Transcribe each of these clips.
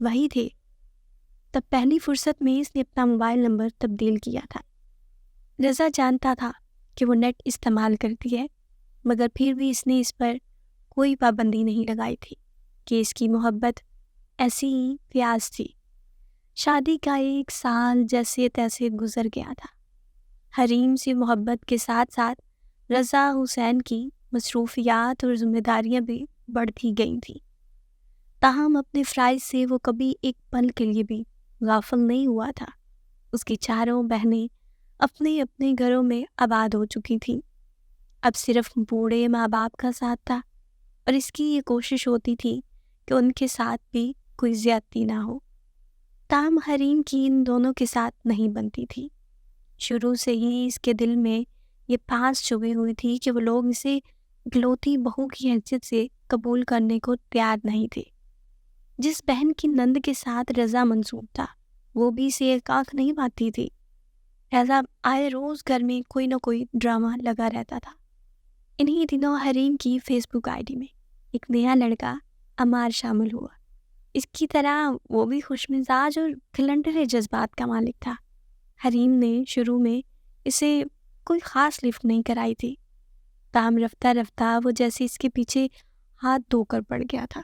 وہی تھے۔ تب پہلی فرصت میں اس نے اپنا موبائل نمبر تبدیل کیا تھا۔ رضا جانتا تھا کہ وہ نیٹ استعمال کرتی ہے، مگر پھر بھی اس نے اس پر کوئی پابندی نہیں لگائی تھی کہ اس کی محبت ایسی ہی پیاس تھی۔ شادی کا 1 سال جیسے تیسے گزر گیا تھا۔ حریم سے محبت کے ساتھ ساتھ رضا حسین کی مصروفیات اور ذمہ داریاں بھی بڑھتی گئی تھیں۔ تاہم اپنے فرائض سے وہ کبھی ایک پل کے لیے بھی غافل نہیں ہوا تھا۔ اس کی چاروں بہنیں اپنے اپنے گھروں میں آباد ہو چکی تھیں۔ اب صرف بوڑھے ماں باپ کا ساتھ تھا، اور اس کی یہ کوشش ہوتی تھی کہ ان کے ساتھ بھی کوئی زیادتی نہ ہو۔ تاہم حریم کی ان دونوں کے ساتھ نہیں بنتی تھی۔ شروع سے ہی اس کے دل میں یہ پھانس چبھی ہوئی تھی کہ وہ لوگ اسے اکلوتی بہو کی حیثیت سے قبول کرنے کو تیار نہیں تھے۔ جس بہن کی نند کے ساتھ رضا منسوب تھا، وہ بھی اسے ایک آنکھ نہیں پاتی تھی۔ رضا آئے روز گھر میں کوئی نہ کوئی ڈرامہ لگا رہتا تھا۔ انہی دنوں حریم کی فیس بک آئی ڈی میں ایک نیا لڑکا عمار شامل ہوا۔ اس کی طرح وہ بھی خوش مزاج اور کھلنڈرے جذبات کا مالک تھا۔ حریم نے شروع میں اسے کوئی خاص لفٹ نہیں کرائی تھی، تاہم رفتہ رفتہ وہ جیسے اس کے پیچھے ہاتھ دھو کر پڑ گیا تھا۔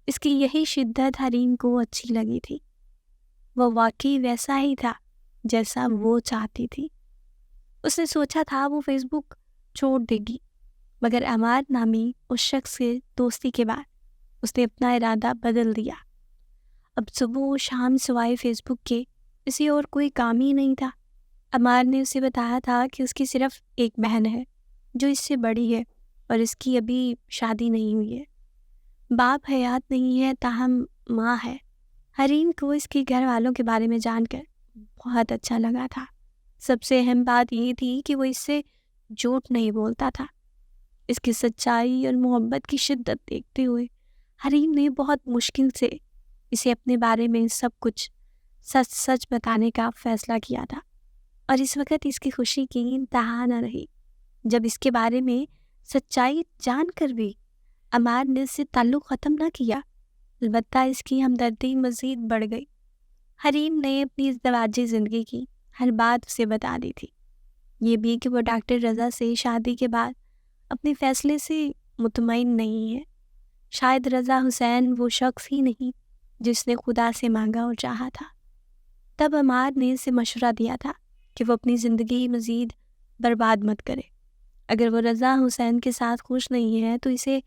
اس کی یہی شدت حریم کو اچھی لگی تھی۔ وہ واقعی ویسا ہی تھا جیسا وہ چاہتی تھی۔ اس نے سوچا تھا وہ فیس بک چھوڑ دے گی، مگر عمار نامی اس شخص سے دوستی کے بعد اس نے اپنا ارادہ بدل دیا۔ اب صبح و شام سوائے فیس بک کے اسے اور کوئی کام ہی نہیں تھا۔ عمار نے اسے بتایا تھا کہ اس کی صرف ایک بہن ہے جو اس سے بڑی ہے، اور اس کی ابھی شادی نہیں ہوئی ہے۔ باپ حیات نہیں ہے، تاہم ماں ہے۔ حریم کو اس کے گھر والوں کے بارے میں جان کر بہت اچھا لگا تھا۔ سب سے اہم بات یہ تھی کہ وہ اس سے جھوٹ نہیں بولتا تھا۔ اس کی سچائی اور محبت کی شدت دیکھتے ہوئے حریم نے بہت مشکل سے اسے اپنے بارے میں سب کچھ سچ سچ بتانے کا فیصلہ کیا تھا، اور اس وقت اس کی خوشی کی انتہا نہ رہی جب اس کے بارے میں سچائی جان کر بھی عمار نے اس سے تعلق ختم نہ کیا، البتہ اس کی ہمدردی مزید بڑھ گئی۔ حریم نے اپنی ازدواجی زندگی کی ہر بات اسے بتا دی تھی، یہ بھی کہ وہ ڈاکٹر رضا سے شادی کے بعد اپنے فیصلے سے مطمئن نہیں ہے۔ شاید رضا حسین وہ شخص ہی نہیں جس نے خدا سے مانگا اور چاہا تھا۔ تب عمار نے اسے مشورہ دیا تھا کہ وہ اپنی زندگی مزید برباد مت کرے۔ اگر وہ رضا حسین کے ساتھ خوش نہیں ہے تو اسے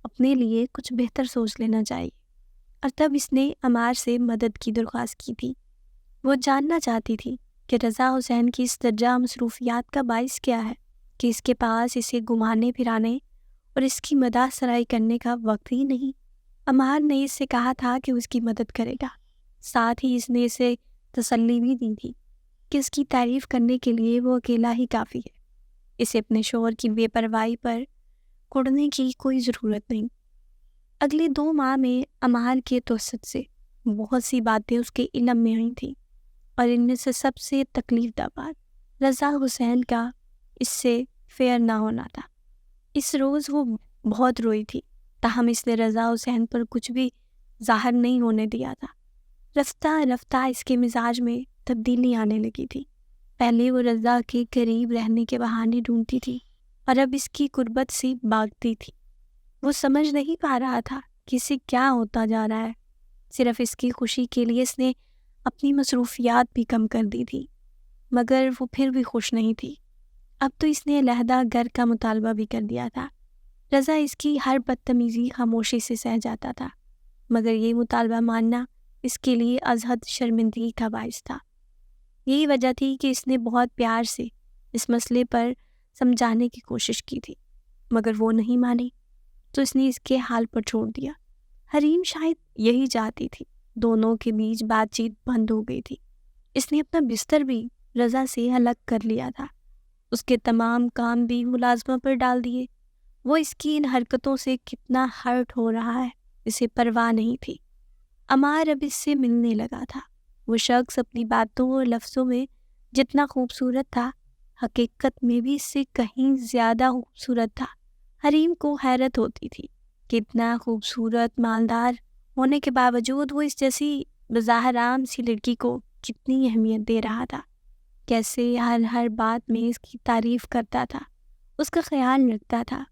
اپنے لیے کچھ بہتر سوچ لینا چاہیے، اور تب اس نے عمار سے مدد کی درخواست کی تھی۔ وہ جاننا چاہتی تھی کہ رضا حسین کی اس درجہ مصروفیات کا باعث کیا ہے کہ اس کے پاس اسے گھمانے پھرانے اور اس کی مداح سرائی کرنے کا وقت ہی نہیں۔ عمار نے اس سے کہا تھا کہ اس کی مدد کرے گا، ساتھ ہی اس نے اسے تسلی بھی دی تھی کہ اس کی تعریف کرنے کے لیے وہ اکیلا ہی کافی ہے۔ اسے اپنے شوہر کی بے پرواہی پر کڑنے کی کوئی ضرورت نہیں۔ اگلے 2 ماہ میں عمار کے توسط سے بہت سی باتیں اس کے علم میں آئی تھیں، اور ان میں سے سب سے تکلیف دہ بات رضا حسین کا اس سے فیئر نہ ہونا تھا۔ اس روز وہ بہت روئی تھی، تاہم اس نے رضا حسین پر کچھ بھی ظاہر نہیں ہونے دیا تھا۔ رفتہ رفتہ اس کے مزاج میں تبدیلی آنے لگی تھی۔ پہلے وہ رضا کے قریب رہنے کے بہانے ڈھونڈتی تھی، اور اب اس کی قربت سے بھاگتی تھی۔ وہ سمجھ نہیں پا رہا تھا کہ اسے کیا ہوتا جا رہا ہے۔ صرف اس کی خوشی کے لیے اس نے اپنی مصروفیات بھی کم کر دی تھی، مگر وہ پھر بھی خوش نہیں تھی۔ اب تو اس نے علیحدہ گھر کا مطالبہ بھی کر دیا تھا۔ رضا اس کی ہر بدتمیزی خاموشی سے سہ جاتا تھا، مگر یہ مطالبہ ماننا اس کے لیے ازحد شرمندگی کا باعث تھا۔ یہی وجہ تھی کہ اس نے بہت پیار سے اس مسئلے پر سمجھانے کی کوشش کی تھی، مگر وہ نہیں مانی تو اس نے اس کے حال پر چھوڑ دیا۔ حریم شاید یہی چاہتی تھی۔ دونوں کے بیچ بات چیت بند ہو گئی تھی۔ اس نے اپنا بستر بھی رضا سے الگ کر لیا تھا، اس کے تمام کام بھی ملازمہ پر ڈال دیے۔ وہ اس کی ان حرکتوں سے کتنا ہرٹ ہو رہا ہے اسے پرواہ نہیں تھی۔ عمار اب اس سے ملنے لگا تھا۔ وہ شخص اپنی باتوں اور لفظوں میں جتنا خوبصورت تھا، حقیقت میں بھی اس سے کہیں زیادہ خوبصورت تھا۔ حریم کو حیرت ہوتی تھی کہ اتنا خوبصورت مالدار ہونے کے باوجود وہ اس جیسی بظاہر عام سی لڑکی کو کتنی اہمیت دے رہا تھا، کیسے ہر بات میں اس کی تعریف کرتا تھا، اس کا خیال رکھتا تھا،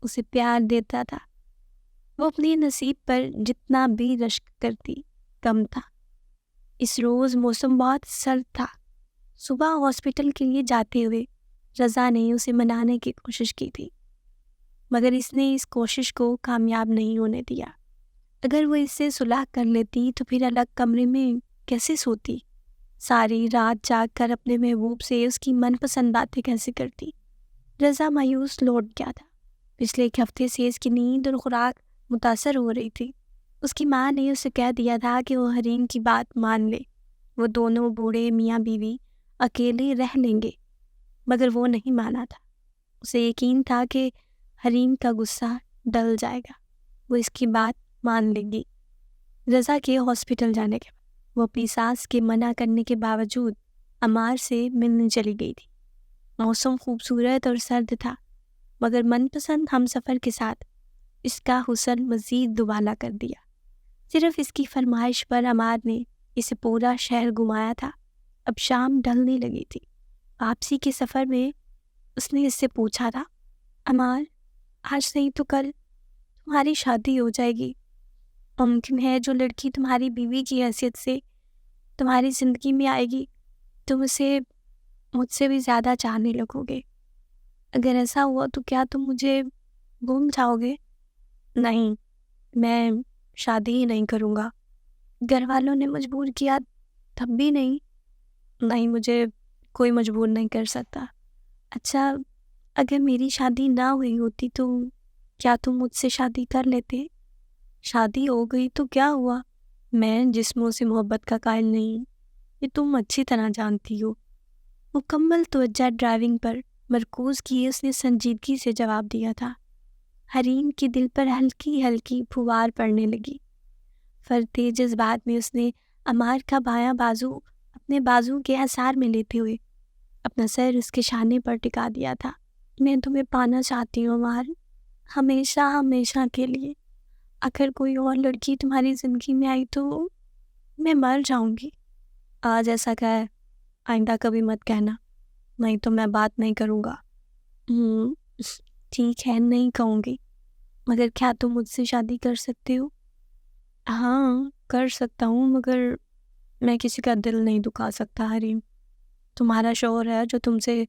اسے پیار دیتا تھا۔ وہ اپنے نصیب پر جتنا بھی رشک کرتی کم تھا۔ اس روز موسم بہت سرد تھا۔ صبح ہاسپٹل کے لیے جاتے ہوئے رضا نے اسے منانے کی کوشش کی تھی، مگر اس نے اس کوشش کو کامیاب نہیں ہونے دیا۔ اگر وہ اس سے صلح کر لیتی تو پھر الگ کمرے میں کیسے سوتی، ساری رات جاگ کر اپنے محبوب سے اس کی من پسند باتیں کیسے کرتی۔ رضا مایوس لوٹ گیا تھا۔ پچھلے ایک ہفتے سے اس کی نیند اور خوراک متاثر ہو رہی تھی۔ اس کی ماں نے اسے کہہ دیا تھا کہ وہ حریم کی بات مان لے، وہ دونوں بوڑھے میاں بیوی اکیلے رہ لیں گے، مگر وہ نہیں مانا تھا۔ اسے یقین تھا کہ حریم کا غصہ ڈل جائے گا، وہ اس کی بات مان لے گی۔ رضا کے ہاسپٹل جانے کے بعد وہ اپنی ساس کے منع کرنے کے باوجود عمار سے ملنے چلی گئی تھی۔ موسم خوبصورت اور سرد تھا، مگر من پسند ہم سفر کے ساتھ اس کا حسن مزید دوبالا کر دیا۔ صرف اس کی فرمائش پر عمار نے اسے پورا شہر گھمایا تھا۔ اب شام ڈھلنے لگی تھی۔ واپسی کے سفر میں اس نے اس سے پوچھا تھا، عمار، آج نہیں تو کل تمہاری شادی ہو جائے گی۔ ممکن ہے جو لڑکی تمہاری بیوی کی حیثیت سے تمہاری زندگی میں آئے گی تم اسے مجھ سے بھی زیادہ چاہنے لگو گے۔ اگر ایسا ہوا تو کیا تم مجھے بھول جاؤ گے؟ نہیں، میں شادی ہی نہیں کروں گا۔ گھر والوں نے مجبور کیا تب بھی نہیں؟ نہیں، مجھے کوئی مجبور نہیں کر سکتا۔ اچھا، اگر میری شادی نہ ہوئی ہوتی تو کیا تم مجھ سے شادی کر لیتے؟ شادی ہو گئی تو کیا ہوا؟ میں جسموں سے محبت کا قائل نہیں ہوں، یہ تم اچھی طرح جانتی ہو۔ مکمل توجہ ڈرائیونگ پر مرکوز کیے اس نے سنجیدگی سے جواب دیا تھا۔ حریم کے دل پر ہلکی ہلکی پھوار پڑنے لگی۔ فرتے جذبات میں اس نے عمار کا بایاں بازو اپنے بازو کے حصار میں لیتے ہوئے اپنا سر اس کے شانے پر ٹکا دیا تھا۔ میں تمہیں پانا چاہتی ہوں عمار، ہمیشہ ہمیشہ کے لیے۔ اگر کوئی اور لڑکی تمہاری زندگی میں آئی تو میں مر جاؤں گی۔ آج ایسا کہا ہے، آئندہ کبھی مت کہنا، نہیں تو میں بات نہیں کروں گا۔ ٹھیک ہے، نہیں کہوں گی، مگر کیا تم مجھ سے شادی کر سکتے ہو؟ ہاں، کر سکتا ہوں، مگر میں کسی کا دل نہیں دکھا سکتا حریم۔ تمہارا شوہر ہے جو تم سے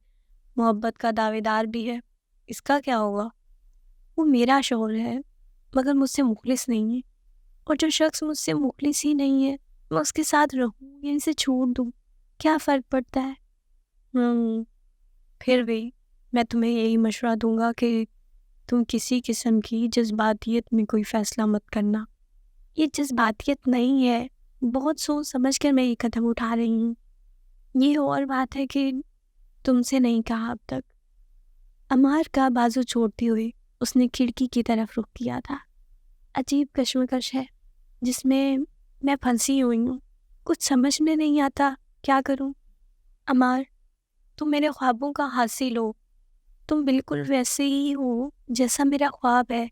محبت کا دعوے دار بھی ہے، اس کا کیا ہوگا؟ وہ میرا شوہر ہے، مگر مجھ سے مخلص نہیں ہے، اور جو شخص مجھ سے مخلص ہی نہیں ہے میں اس کے ساتھ رہوں یا اسے چھوڑ دوں، کیا فرق پڑتا ہے؟ پھر بھی میں تمہیں یہی مشورہ دوں گا کہ تم کسی قسم کی جذباتیت میں کوئی فیصلہ مت کرنا۔ یہ جذباتیت نہیں ہے، بہت سوچ سمجھ کر میں یہ قدم اٹھا رہی ہوں۔ یہ اور بات ہے کہ تم سے نہیں کہا اب تک۔ عمار کا بازو چھوڑتے ہوئے اس نے کھڑکی کی طرف رخ کیا تھا۔ عجیب کشمکش ہے جس میں میں پھنسی ہوئی ہوں، کچھ سمجھ میں نہیں آتا کیا کروں۔ عمار، تم میرے خوابوں کا حاصل ہو، تم بالکل ویسے ہی ہو جیسا میرا خواب ہے،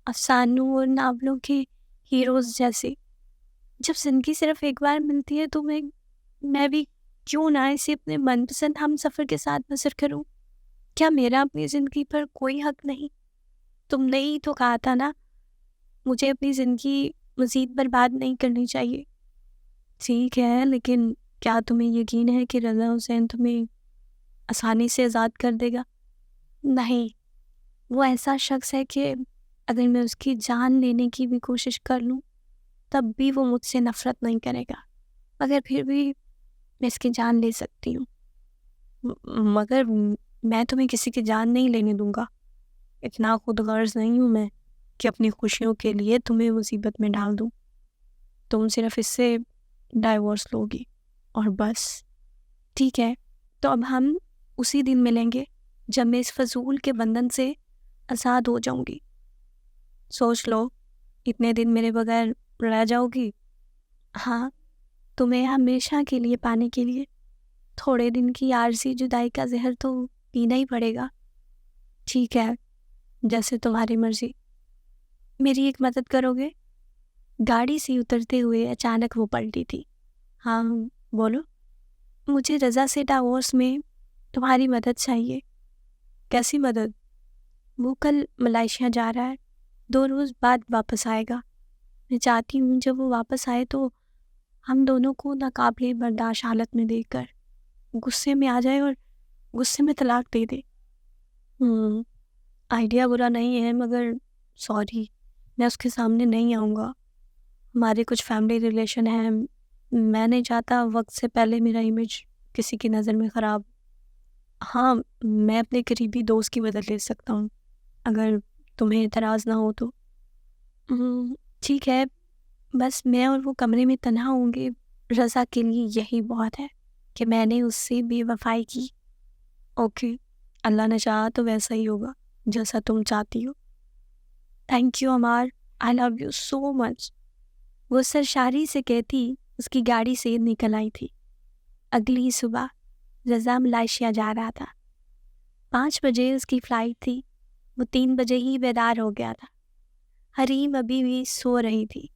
افسانوں اور ناولوں کے ہیروز جیسے۔ جب زندگی صرف ایک بار ملتی ہے تو میں بھی کیوں نہ اسے اپنے من پسند ہم سفر کے ساتھ بسر کروں؟ کیا میرا اپنی زندگی پر کوئی حق نہیں؟ تم نے ہی تو کہا تھا نا، مجھے اپنی زندگی مزید برباد نہیں کرنی چاہیے۔ ٹھیک ہے، لیکن کیا تمہیں یقین ہے کہ رضا حسین تمہیں آسانی سے آزاد کر دے گا؟ نہیں، وہ ایسا شخص ہے کہ اگر میں اس کی جان لینے کی بھی کوشش کر لوں تب بھی وہ مجھ سے نفرت نہیں کرے گا، مگر پھر بھی میں اس کی جان لے سکتی ہوں۔ مگر میں تمہیں کسی کی جان نہیں لینے دوں گا، اتنا خود غرض نہیں ہوں میں کہ اپنی خوشیوں کے لیے تمہیں مصیبت میں ڈال دوں۔ تم صرف اس سے ڈائیورس لوگی اور بس۔ ٹھیک ہے، تو اب ہم اسی دن ملیں گے جب میں اس فضول کے بندھن سے آزاد ہو جاؤں گی۔ سوچ لو، اتنے دن میرے بغیر رہ جاؤ گی؟ ہاں، تمہیں ہمیشہ کے لیے پانے کے لیے تھوڑے دن کی عارضی جدائی کا زہر تو پینا ہی پڑے گا۔ ٹھیک ہے، جیسے تمہاری مرضی۔ میری ایک مدد کرو گے؟ گاڑی سے اترتے ہوئے اچانک وہ پلٹی تھی۔ ہاں بولو۔ مجھے رضا سے ڈائیورس میں تمہاری مدد چاہیے۔ کیسی مدد؟ وہ کل ملائیشیا جا رہا ہے، 2 روز بعد واپس آئے گا۔ میں چاہتی ہوں جب وہ واپس آئے تو ہم دونوں کو ناقابل برداشت حالت میں دیکھ کر غصے میں آ جائے اور غصے میں طلاق دے دے۔ آئیڈیا برا نہیں ہے، مگر سوری، میں اس کے سامنے نہیں آؤں گا۔ ہمارے کچھ فیملی ریلیشن ہیں، میں نہیں چاہتا وقت سے پہلے میرا امیج کسی کی نظر میں خراب۔ ہاں، میں اپنے قریبی دوست کی مدد لے سکتا ہوں اگر تمہیں اعتراض نہ ہو تو۔ ٹھیک ہے، بس میں اور وہ کمرے میں تنہا ہوں گے۔ رضا کے لیے یہی بہت ہے کہ میں نے اس سے بے وفائی کی۔ اوکے، اللہ نے چاہا تو ویسا ہی ہوگا جیسا تم چاہتی ہو۔ Thank you Ammar, I love you so much. وہ سرشاری سے کہتی اس کی گاڑی سے نکل آئی تھی۔ اگلی صبح رضا ملائیشیا جا رہا تھا۔ 5 بجے اس کی فلائٹ تھی۔ وہ 3 بجے ہی بیدار ہو گیا تھا۔ حریم ابھی بھی سو رہی تھی۔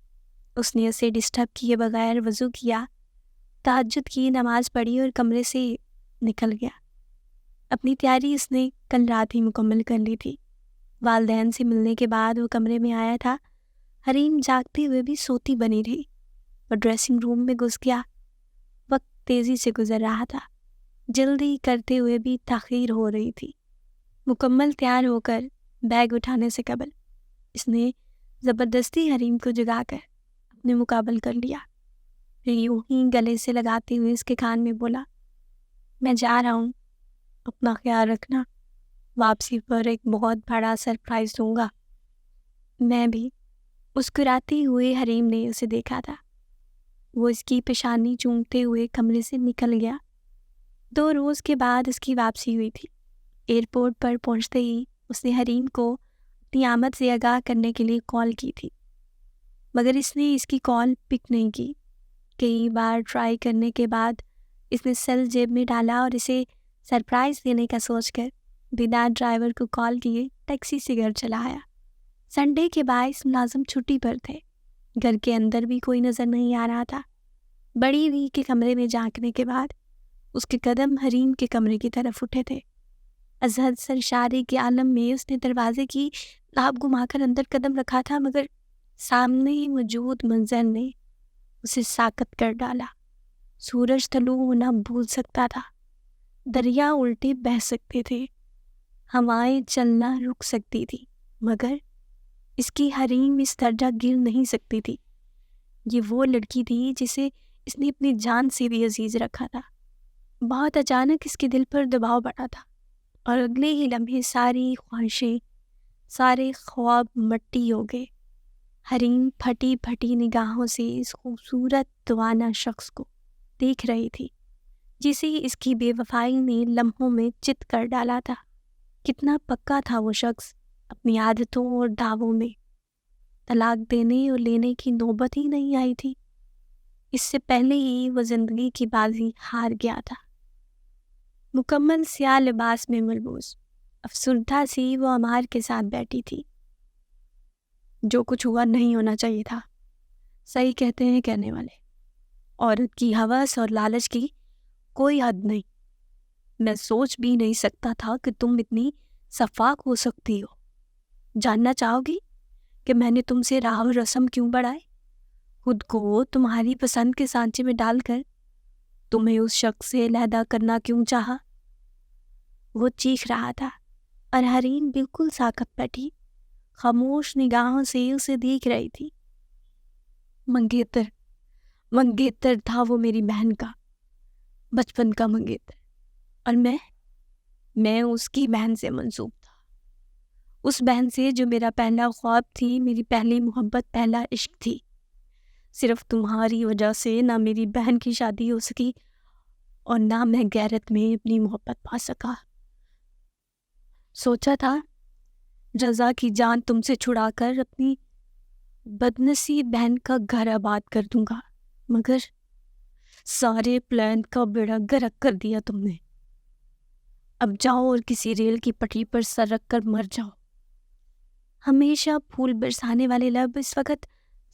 اس نے اسے ڈسٹرب کیے بغیر وضو کیا، تہجد کی نماز پڑھی اور کمرے سے نکل گیا۔ اپنی تیاری اس نے کل رات ہی مکمل کر لی تھی۔ والدین سے ملنے کے بعد وہ کمرے میں آیا تھا۔ حریم جاگتے ہوئے بھی سوتی بنی رہی۔ وہ ڈریسنگ روم میں گھس گیا۔ وقت تیزی سے گزر رہا تھا۔ جلدی کرتے ہوئے بھی تاخیر ہو رہی تھی۔ مکمل تیار ہو کر بیگ اٹھانے سے قبل اس نے زبردستی حریم کو جگا کر اپنے مقابل کر لیا۔ پھر یوں ہی گلے سے لگاتے ہوئے اس کے کان میں بولا، میں جا رہا ہوں، اپنا خیال رکھنا، واپسی پر ایک بہت بڑا سرپرائز دوں گا۔ میں بھی۔ مسکراتے ہوئے حریم نے اسے دیکھا تھا۔ وہ اس کی پیشانی چومتے ہوئے کمرے سے نکل گیا۔ 2 روز کے بعد اس کی واپسی ہوئی تھی۔ ایئرپورٹ پر پہنچتے ہی اس نے حریم کو اپنی آمد سے آگاہ کرنے کے لیے کال کی تھی، مگر اس نے اس کی کال پک نہیں کی۔ کئی بار ٹرائی کرنے کے بعد اس نے سیل جیب میں ڈالا اور اسے سرپرائز دینے کا سوچ کر بنا ڈرائیور کو کال کیے ٹیکسی سے گھر چلا آیا۔ سنڈے کے باعث ملازم چھٹی پر تھے۔ گھر کے اندر بھی کوئی نظر نہیں آ رہا تھا۔ بڑی ہوئی کے کمرے میں جھانکنے کے بعد اس کے قدم حریم کے کمرے کی طرف اٹھے تھے۔ ازہد سرشاری کے عالم میں اس نے دروازے کی ناب گما کر اندر قدم رکھا تھا، مگر سامنے موجود منظر نے اسے ساکت کر ڈالا۔ سورج طلوع ہونا بھول سکتا تھا، دریا الٹے بہہ سکتے تھے، ہوائیں چلنا رک سکتی تھی، مگر اس کی حریم اس درجہ گر نہیں سکتی تھی۔ یہ وہ لڑکی تھی جسے اس نے اپنی جان سے بھی عزیز رکھا تھا۔ بہت اچانک اس کے دل پر دباؤ پڑا تھا اور اگلے ہی لمحے ساری خواہشیں، سارے خواب مٹی ہو گئے۔ حریم پھٹی پھٹی نگاہوں سے اس خوبصورت توانا شخص کو دیکھ رہی تھی جسے اس کی بے وفائی نے لمحوں میں چت کر ڈالا تھا۔ کتنا پکا تھا وہ شخص اپنی عادتوں اور دعووں میں۔ طلاق دینے اور لینے کی نوبت ہی نہیں آئی تھی۔ اس سے پہلے ہی وہ زندگی کی بازی ہار گیا تھا۔ مکمل سیاہ لباس میں ملبوس، افسردہ سی وہ عمار کے ساتھ بیٹھی تھی۔ جو کچھ ہوا نہیں ہونا چاہیے تھا، صحیح کہتے ہیں کہنے والے۔ عورت کی ہوس اور لالچ کی کوئی حد نہیں۔ میں سوچ بھی نہیں سکتا تھا کہ تم اتنی شفاق ہو سکتی ہو۔ جاننا چاہو گی کہ میں نے تم سے راہ و رسم کیوں بڑھائے؟ خود کو تمہاری پسند کے سانچے میں ڈال کر تمہیں اس شخص سے علیحدہ کرنا کیوں چاہا؟ وہ چیخ رہا تھا اور حریم بالکل ساکت بیٹھی خاموش نگاہوں سے اسے دیکھ رہی تھی۔ منگیتر تھا وہ میری بہن کا، بچپن کا منگیتر، اور میں اس کی بہن سے منسوب تھا۔ اس بہن سے جو میرا پہلا خواب تھی، میری پہلی محبت، پہلا عشق تھی۔ صرف تمہاری وجہ سے نہ میری بہن کی شادی ہو سکی اور نہ میں غیرت میں اپنی محبت پا سکا۔ سوچا تھا رضا کی جان تم سے چھڑا کر اپنی بدنصیب بہن کا گھر آباد کر دوں گا، مگر سارے پلان کا بیڑا غرق کر دیا تم نے۔ اب جاؤ اور کسی ریل کی پٹری پر سر رکھ کر مر جاؤ۔ ہمیشہ پھول برسانے والے لب اس وقت